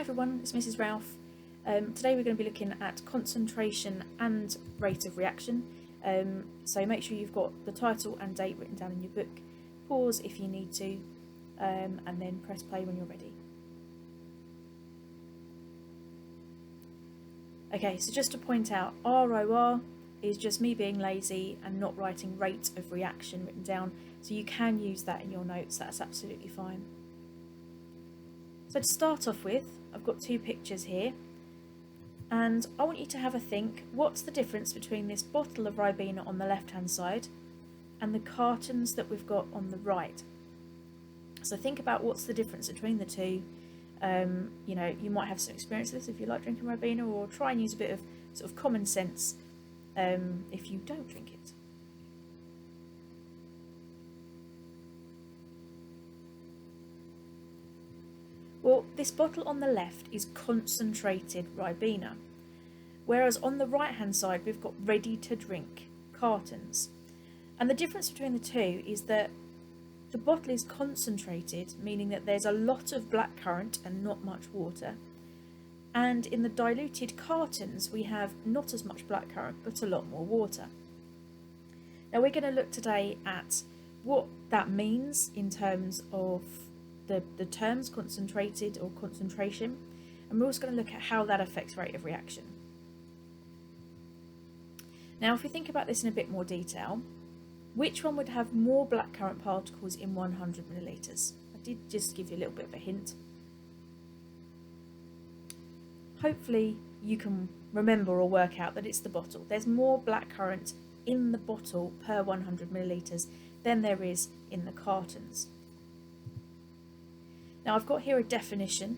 Hi everyone, it's Mrs. Ralph. Today we're going to be looking at concentration and rate of reaction. So make sure you've got the title and date written down in your book. Pause if you need to, and then press play when you're ready. Okay, so just to point out, RoR is just me being lazy and not writing rate of reaction written down, so you can use that in your notes, that's absolutely fine. So to start off with, I've got two pictures here, and I want you to have a think, what's the difference between this bottle of Ribena on the left hand side and the cartons that we've got on the right? So think about what's the difference between the two. You know, you might have some experience with this if you like drinking Ribena, or try and use a bit of sort of common sense if you don't drink it. Well, this bottle on the left is concentrated Ribena, whereas on the right hand side we've got ready to drink cartons. And the difference between the two is that the bottle is concentrated, meaning that there's a lot of blackcurrant and not much water. And in the diluted cartons we have not as much blackcurrant but a lot more water. Now we're going to look today at what that means in terms of the terms concentrated or concentration, and we're also going to look at how that affects rate of reaction. Now if we think about this in a bit more detail, which one would have more blackcurrant particles in 100 millilitres? I did just give you a little bit of a hint. Hopefully you can remember or work out that it's the bottle. There's more blackcurrant in the bottle per 100 millilitres than there is in the cartons. Now I've got here a definition,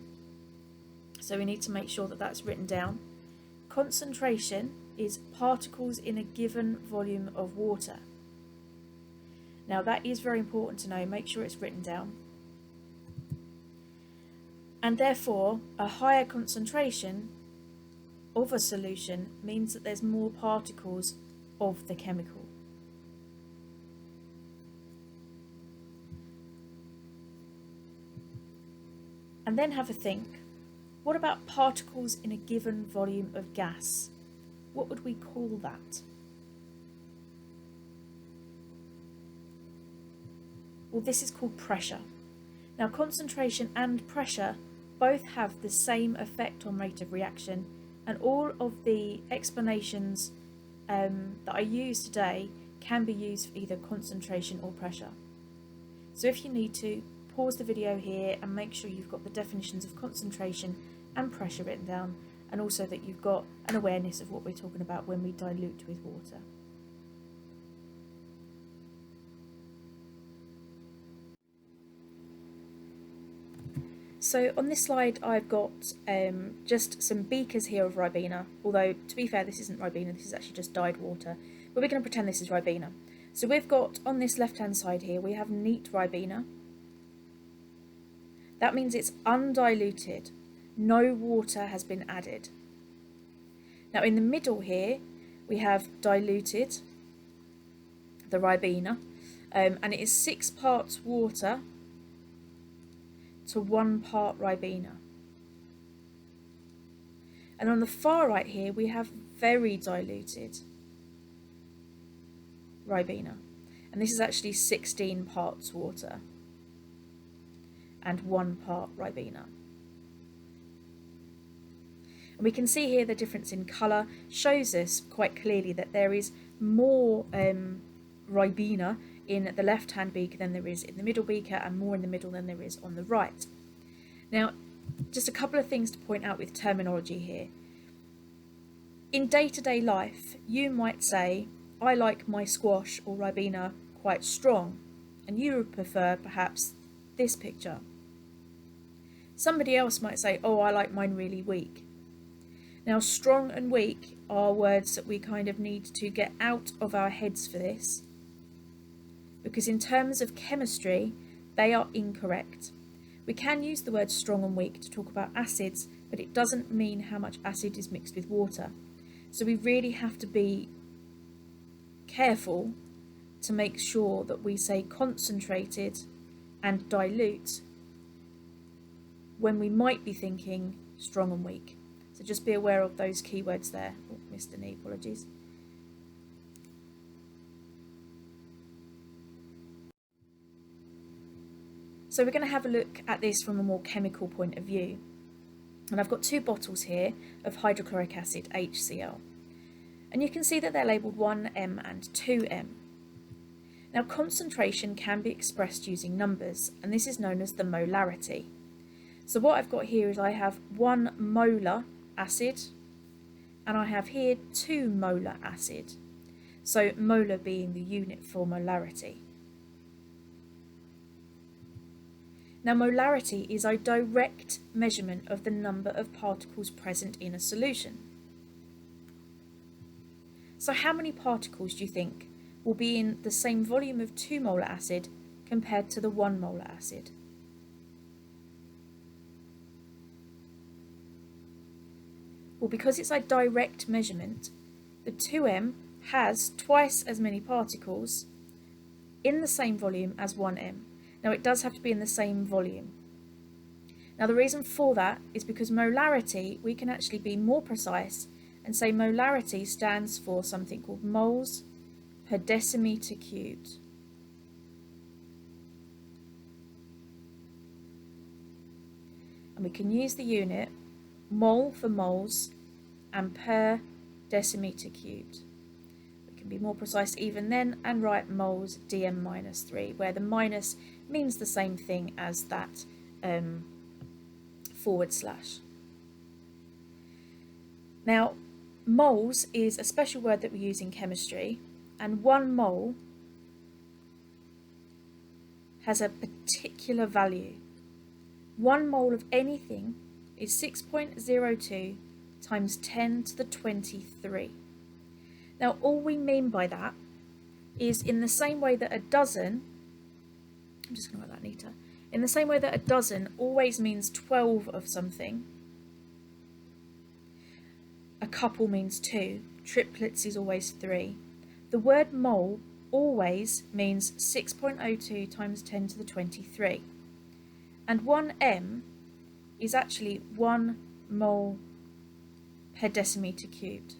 so we need to make sure that that's written down. Concentration is particles in a given volume of water. Now that is very important to know, make sure it's written down. And therefore a higher concentration of a solution means that there's more particles of the chemical. And then have a think, what about particles in a given volume of gas? What would we call that? Well, this is called pressure. Now concentration and pressure both have the same effect on rate of reaction, and all of the explanations that I use today can be used for either concentration or pressure. So if you need to, pause the video here and make sure you've got the definitions of concentration and pressure written down, and also that you've got an awareness of what we're talking about when we dilute with water. So on this slide I've got just some beakers here of Ribena, although to be fair this isn't Ribena, this is actually just dyed water, but we're going to pretend this is Ribena. So we've got on this left hand side here we have neat Ribena. That means it's undiluted, no water has been added. Now in the middle here we have diluted, the Ribena, and it is 6 parts water to 1 part Ribena. And on the far right here we have very diluted Ribena, and this is actually 16 parts water and 1 part Ribena. And we can see here the difference in colour shows us quite clearly that there is more Ribena in the left hand beaker than there is in the middle beaker, and more in the middle than there is on the right. Now just a couple of things to point out with terminology here. In day-to-day life you might say, I like my squash or Ribena quite strong, and you would prefer perhaps this picture. Somebody else might say, oh, I like mine really weak. Now strong and weak are words that we kind of need to get out of our heads for this, because in terms of chemistry they are incorrect. We can use the word strong and weak to talk about acids, but it doesn't mean how much acid is mixed with water. So we really have to be careful to make sure that we say concentrated and dilute when we might be thinking strong and weak. So just be aware of those keywords there. Oh, missed an E, apologies. So we're going to have a look at this from a more chemical point of view. And I've got two bottles here of hydrochloric acid, HCl. And you can see that they're labelled 1M and 2M. Now concentration can be expressed using numbers, and this is known as the molarity. So what I've got here is I have 1 molar acid, and I have here 2 molar acid. So molar being the unit for molarity. Now molarity is a direct measurement of the number of particles present in a solution. So how many particles do you think will be in the same volume of 2 molar acid compared to the 1 molar acid? Well, because it's a direct measurement, the 2M has twice as many particles in the same volume as 1M. Now it does have to be in the same volume. Now the reason for that is because molarity, we can actually be more precise and say molarity stands for something called moles per decimeter cubed. And we can use the unit mole for moles and per decimeter cubed. We can be more precise even then and write moles dm minus 3, where the minus means the same thing as that /. Now, moles is a special word that we use in chemistry, and 1 mole has a particular value. 1 mole of anything is 6.02 times 10 to the 23. Now, all we mean by that is in the same way that a dozen, I'm just going to write that neater, in the same way that a dozen always means 12 of something, a couple means 2, triplets is always 3. The word mole always means 6.02 times 10 to the 23. And 1m is actually 1 mole per decimeter cubed.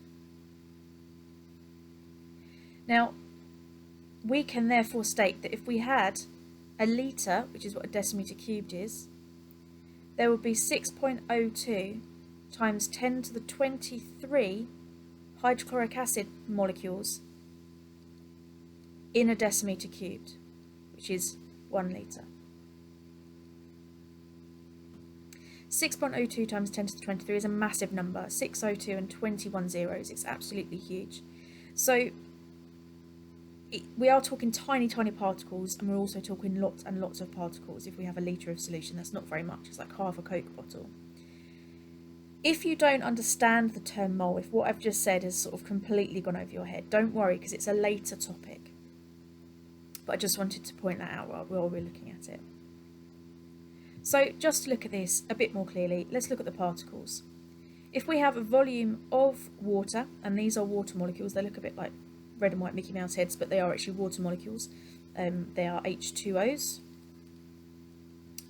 Now, we can therefore state that if we had a litre, which is what a decimeter cubed is, there would be 6.02 times 10 to the 23 hydrochloric acid molecules in a decimeter cubed, which is 1 litre. 6.02 times 10 to the 23 is a massive number, 602 and 21 zeros. It's absolutely huge. So we are talking tiny, tiny particles, and we're also talking lots and lots of particles. If we have a litre of solution, that's not very much. It's like half a Coke bottle. If you don't understand the term mole, if what I've just said has sort of completely gone over your head, don't worry, because it's a later topic. But I just wanted to point that out while we're looking at it. So just to look at this a bit more clearly, let's look at the particles. If we have a volume of water, and these are water molecules, they look a bit like red and white Mickey Mouse heads, but they are actually water molecules. They are H2Os.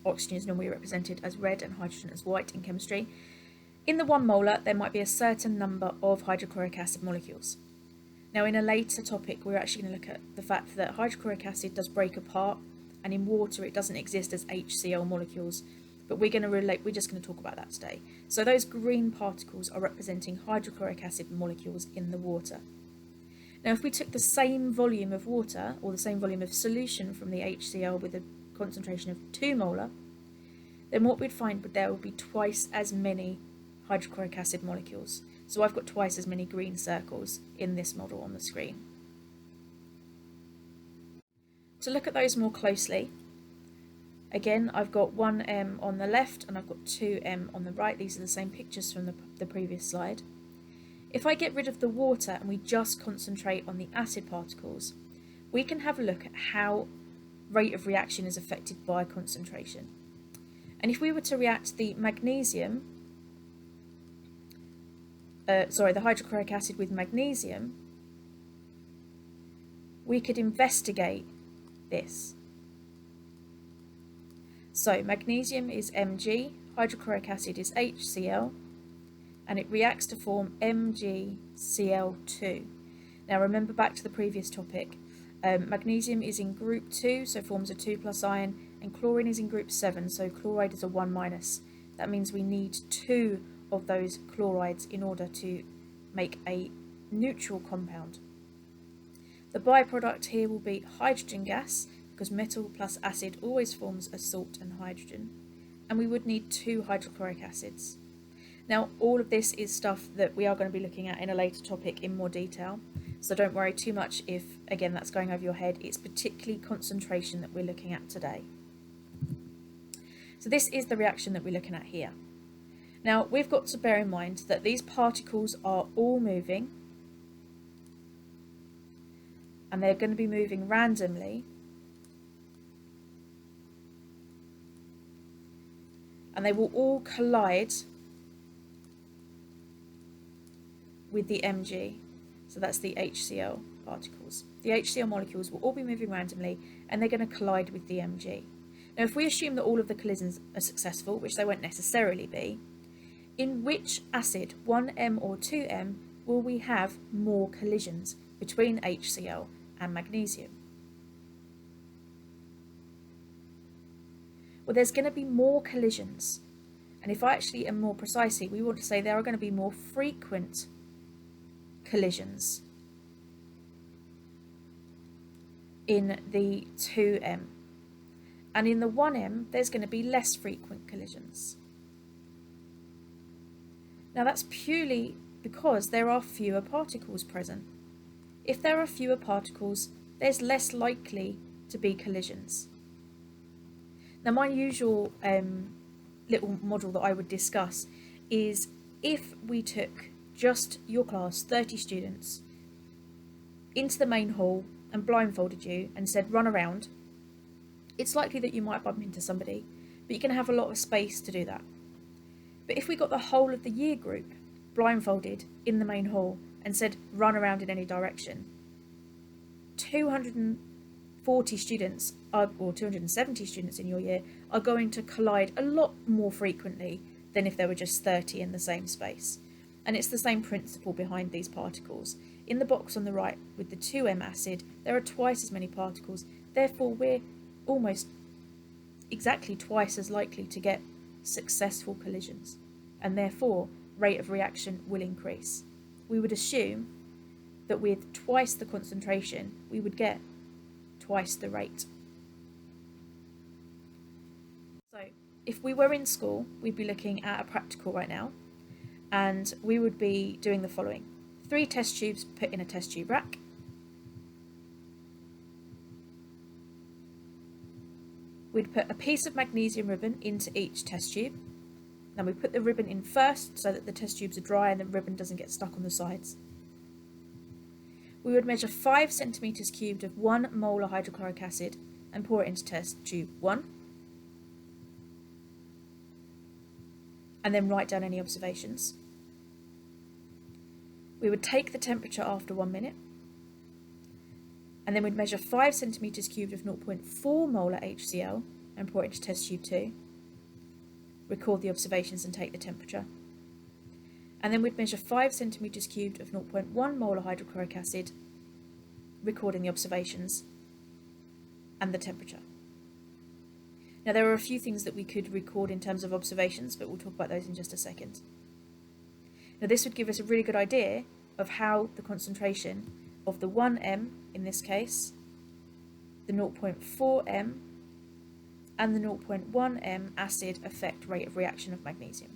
Oxygen is normally represented as red and hydrogen as white in chemistry. In the 1 molar, there might be a certain number of hydrochloric acid molecules. Now, in a later topic, we're actually going to look at the fact that hydrochloric acid does break apart, and in water it doesn't exist as HCl molecules, but we're just going to talk about that today. So those green particles are representing hydrochloric acid molecules in the water. Now, if we took the same volume of water, or the same volume of solution from the HCl with a concentration of 2 molar, then what we'd find would there would be twice as many hydrochloric acid molecules. So I've got twice as many green circles in this model on the screen. To look at those more closely, again, I've got 1m on the left and I've got 2m on the right. These are the same pictures from the previous slide. If I get rid of the water and we just concentrate on the acid particles, we can have a look at how rate of reaction is affected by concentration. And if we were to react the magnesium, the hydrochloric acid with magnesium, we could investigate this. So magnesium is Mg, hydrochloric acid is HCl, and it reacts to form MgCl2. Now remember back to the previous topic, magnesium is in group 2, so forms a 2+ ion, and chlorine is in group 7, so chloride is a 1-. That means we need 2 of those chlorides in order to make a neutral compound. The byproduct here will be hydrogen gas, because metal plus acid always forms a salt and hydrogen, and we would need 2 hydrochloric acids. Now all of this is stuff that we are going to be looking at in a later topic in more detail, so don't worry too much if, again, that's going over your head. It's particularly concentration that we're looking at today. So this is the reaction that we're looking at here. Now we've got to bear in mind that these particles are all moving, and they're going to be moving randomly, and they will all collide with the Mg, so that's the HCl particles. The HCl molecules will all be moving randomly, and they're going to collide with the Mg. Now if we assume that all of the collisions are successful, which they won't necessarily be, in which acid, 1M or 2M, will we have more collisions between HCl and magnesium? Well, there's going to be more collisions, and if I actually am more precisely, we want to say there are going to be more frequent collisions in the 2M, and in the 1M there's going to be less frequent collisions. Now that's purely because there are fewer particles present. If there are fewer particles, there's less likely to be collisions. Now my usual little model that I would discuss is if we took just your class, 30 students, into the main hall and blindfolded you and said run around, it's likely that you might bump into somebody, but you're going to have a lot of space to do that. But if we got the whole of the year group blindfolded in the main hall and said run around in any direction, 240 students or 270 students in your year are going to collide a lot more frequently than if there were just 30 in the same space. And it's the same principle behind these particles. In the box on the right with the 2M acid, there are twice as many particles, therefore we're almost exactly twice as likely to get successful collisions, and therefore rate of reaction will increase. We would assume that with twice the concentration we would get twice the rate. So if we were in school, we'd be looking at a practical right now, and we would be doing the following: 3 test tubes put in a test tube rack, we'd put a piece of magnesium ribbon into each test tube. Then we put the ribbon in first so that the test tubes are dry and the ribbon doesn't get stuck on the sides. We would measure 5 centimetres cubed of 1 molar hydrochloric acid and pour it into test tube 1, and then write down any observations. We would take the temperature after 1 minute, and then we'd measure 5 centimetres cubed of 0.4 molar HCl and pour it into test tube 2, record the observations and take the temperature. And then we'd measure 5 centimetres cubed of 0.1 molar hydrochloric acid, recording the observations and the temperature. Now there are a few things that we could record in terms of observations, but we'll talk about those in just a second. Now this would give us a really good idea of how the concentration of the 1M, in this case, the 0.4M and the 0.1M acid affect rate of reaction of magnesium.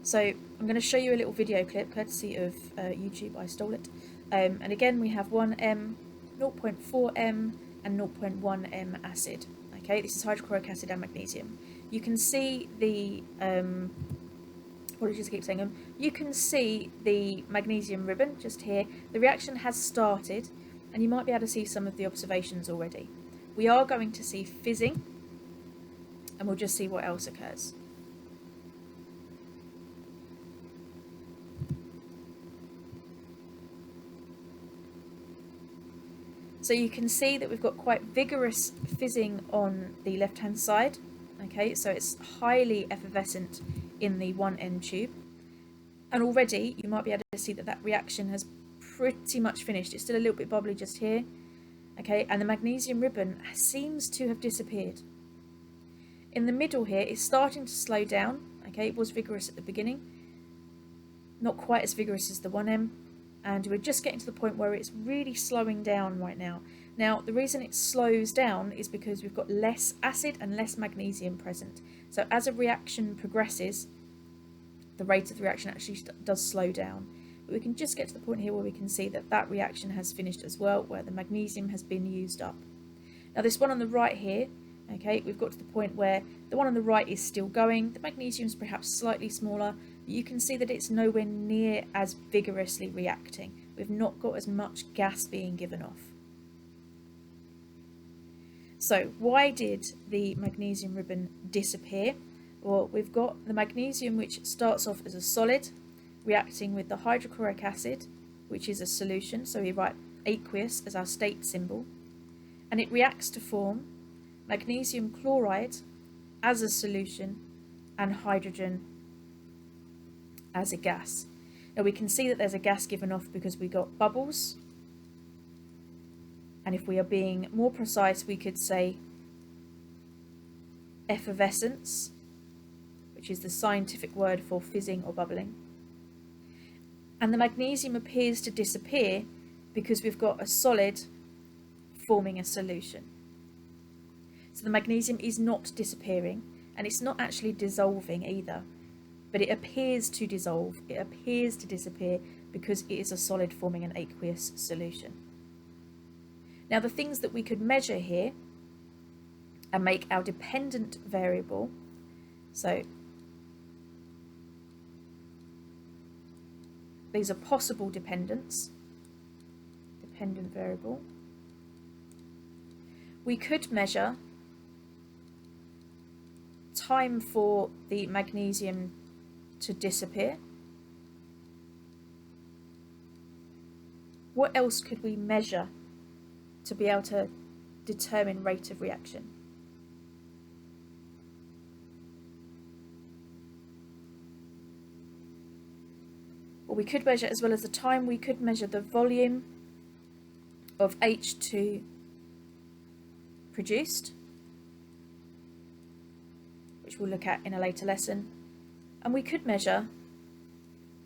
So I'm going to show you a little video clip courtesy of YouTube. I stole it. And again we have 1M, 0.4M and 0.1M acid. Okay, this is hydrochloric acid and magnesium. You can see the apologies, I keep saying them. You can see the magnesium ribbon just here. The reaction has started, and you might be able to see some of the observations already. We are going to see fizzing, and we'll just see what else occurs. So you can see that we've got quite vigorous fizzing on the left hand side. Okay, so it's highly effervescent in the one end tube. And already you might be able to see that that reaction has pretty much finished. It's still a little bit bubbly just here. Okay, and the magnesium ribbon seems to have disappeared. In the middle here, it's starting to slow down. Okay, it was vigorous at the beginning. Not quite as vigorous as the 1M. And we're just getting to the point where it's really slowing down right now. Now, the reason it slows down is because we've got less acid and less magnesium present. So as a reaction progresses, the rate of the reaction actually does slow down. But we can just get to the point here where we can see that that reaction has finished as well, where the magnesium has been used up. Now this one on the right here, okay, we've got to the point where the one on the right is still going. The magnesium is perhaps slightly smaller, but you can see that it's nowhere near as vigorously reacting. We've not got as much gas being given off. So why did the magnesium ribbon disappear? Well, we've got the magnesium, which starts off as a solid, reacting with the hydrochloric acid, which is a solution. So we write aqueous as our state symbol, and it reacts to form magnesium chloride as a solution and hydrogen as a gas. Now we can see that there's a gas given off because we got bubbles, and if we are being more precise, we could say effervescence, which is the scientific word for fizzing or bubbling. And the magnesium appears to disappear because we've got a solid forming a solution. So the magnesium is not disappearing, and it's not actually dissolving either, but it appears to dissolve, it appears to disappear because it is a solid forming an aqueous solution. Now the things that we could measure here and make our dependent variable, so these are possible dependents, dependent variable. We could measure time for the magnesium to disappear. What else could we measure to be able to determine rate of reaction? Well, we could measure, as well as the time, we could measure the volume of H2 produced, which we'll look at in a later lesson, and we could measure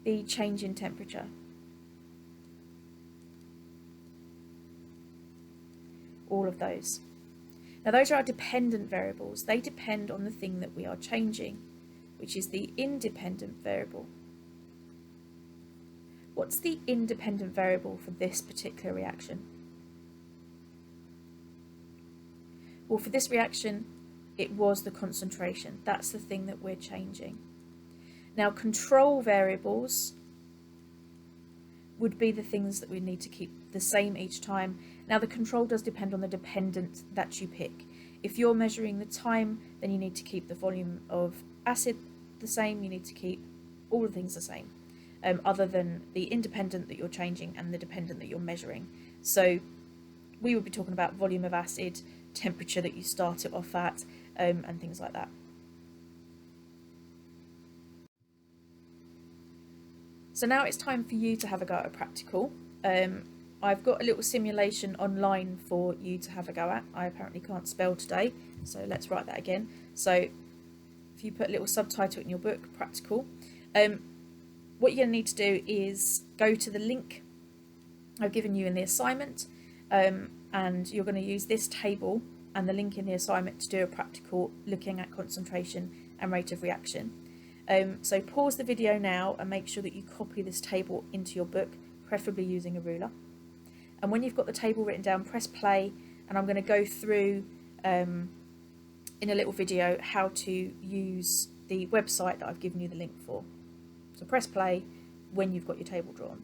the change in temperature. All of those. Now those are our dependent variables. They depend on the thing that we are changing, which is the independent variable. What's the independent variable for this particular reaction? Well, for this reaction, it was the concentration. That's the thing that we're changing. Now, control variables would be the things that we need to keep the same each time. Now, the control does depend on the dependent that you pick. If you're measuring the time, then you need to keep the volume of acid the same. You need to keep all the things the same, other than the independent that you're changing and the dependent that you're measuring. So we would be talking about volume of acid, temperature that you start it off at, and things like that. So now it's time for you to have a go at a practical. I've got a little simulation online for you to have a go at. I apparently can't spell today, so let's write that again. So if you put a little subtitle in your book, practical, what you're going to need to do is go to the link I've given you in the assignment, and you're going to use this table and the link in the assignment to do a practical looking at concentration and rate of reaction. So pause the video now and make sure that you copy this table into your book, preferably using a ruler. And when you've got the table written down, press play, and I'm going to go through in a little video how to use the website that I've given you the link for. So press play when you've got your table drawn.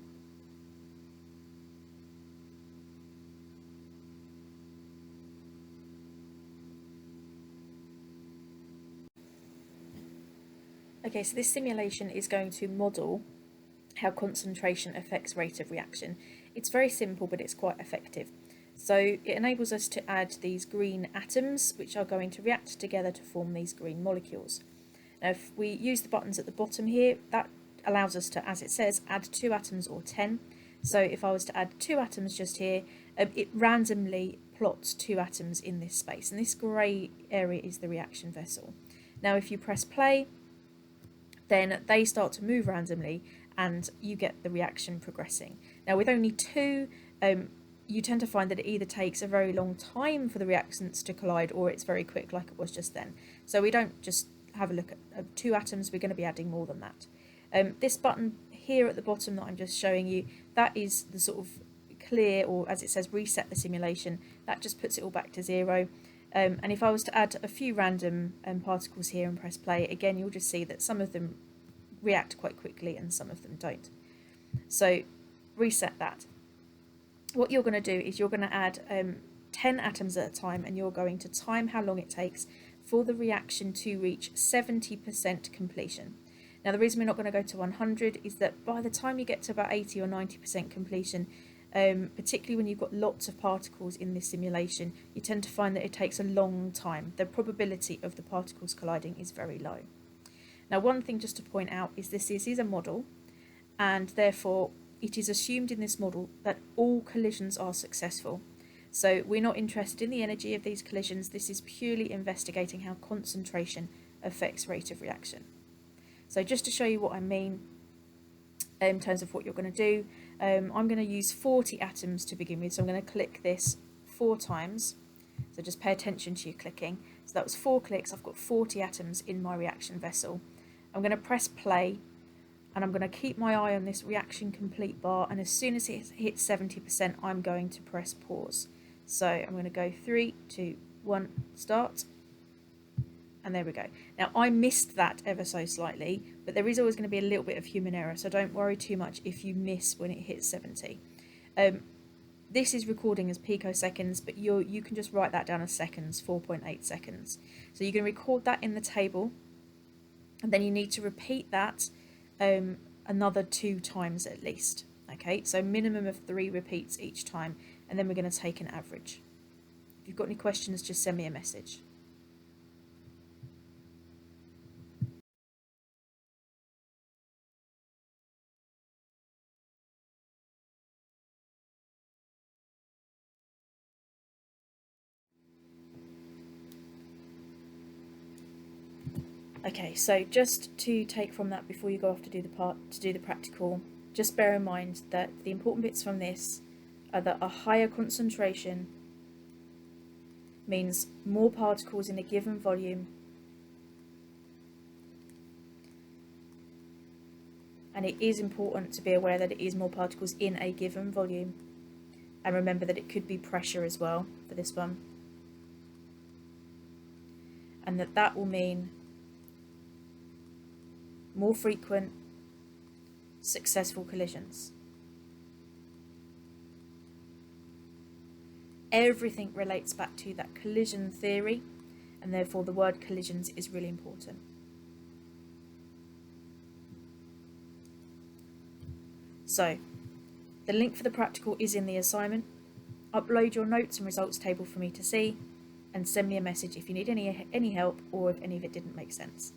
Okay, so this simulation is going to model how concentration affects rate of reaction. It's very simple, but it's quite effective. So it enables us to add these green atoms, which are going to react together to form these green molecules. Now, if we use the buttons at the bottom here, that allows us to, as it says, add 2 atoms or 10. So if I was to add 2 atoms just here, it randomly plots 2 atoms in this space, and this grey area is the reaction vessel. Now, if you press play, then they start to move randomly, and you get the reaction progressing. Now, with only 2, you tend to find that it either takes a very long time for the reactants to collide, or it's very quick like it was just then. So we don't just have a look at 2 atoms, we're going to be adding more than that. This button here at the bottom that I'm just showing you, that is the sort of clear, or as it says, reset the simulation. That just puts it all back to 0. And if I was to add a few random particles here and press play, again, you'll just see that some of them react quite quickly and some of them don't. So reset that. What you're going to do is you're going to add 10 atoms at a time, and you're going to time how long it takes for the reaction to reach 70% completion. Now, the reason we're not going to go to 100 is that by the time you get to about 80 or 90% completion, particularly when you've got lots of particles in this simulation, you tend to find that it takes a long time. The probability of the particles colliding is very low. Now, one thing just to point out is this is a model, and therefore it is assumed in this model that all collisions are successful. So we're not interested in the energy of these collisions. This is purely investigating how concentration affects rate of reaction. So just to show you what I mean in terms of what you're going to do, I'm going to use 40 atoms to begin with. So I'm going to click this 4 times. So just pay attention to your clicking. So that was 4 clicks. I've got 40 atoms in my reaction vessel. I'm going to press play, and I'm going to keep my eye on this reaction complete bar, and as soon as it hits 70%, I'm going to press pause. So I'm going to go 3, 2, 1, start. And there we go. Now, I missed that ever so slightly, but there is always going to be a little bit of human error, so don't worry too much if you miss when it hits 70. This is recording as picoseconds, but you can just write that down as seconds, 4.8 seconds. So you can record that in the table, and then you need to repeat that another 2 times at least. Okay, so minimum of 3 repeats each time, and then we're going to take an average. If you've got any questions, just send me a message. Okay, so just to take from that before you go off to do the practical, just bear in mind that the important bits from this are that a higher concentration means more particles in a given volume, and it is important to be aware that it is more particles in a given volume, and remember that it could be pressure as well for this one, and that will mean more frequent successful collisions. Everything relates back to that collision theory, and therefore the word collisions is really important. So the link for the practical is in the assignment. Upload your notes and results table for me to see, and send me a message if you need any help or if any of it didn't make sense.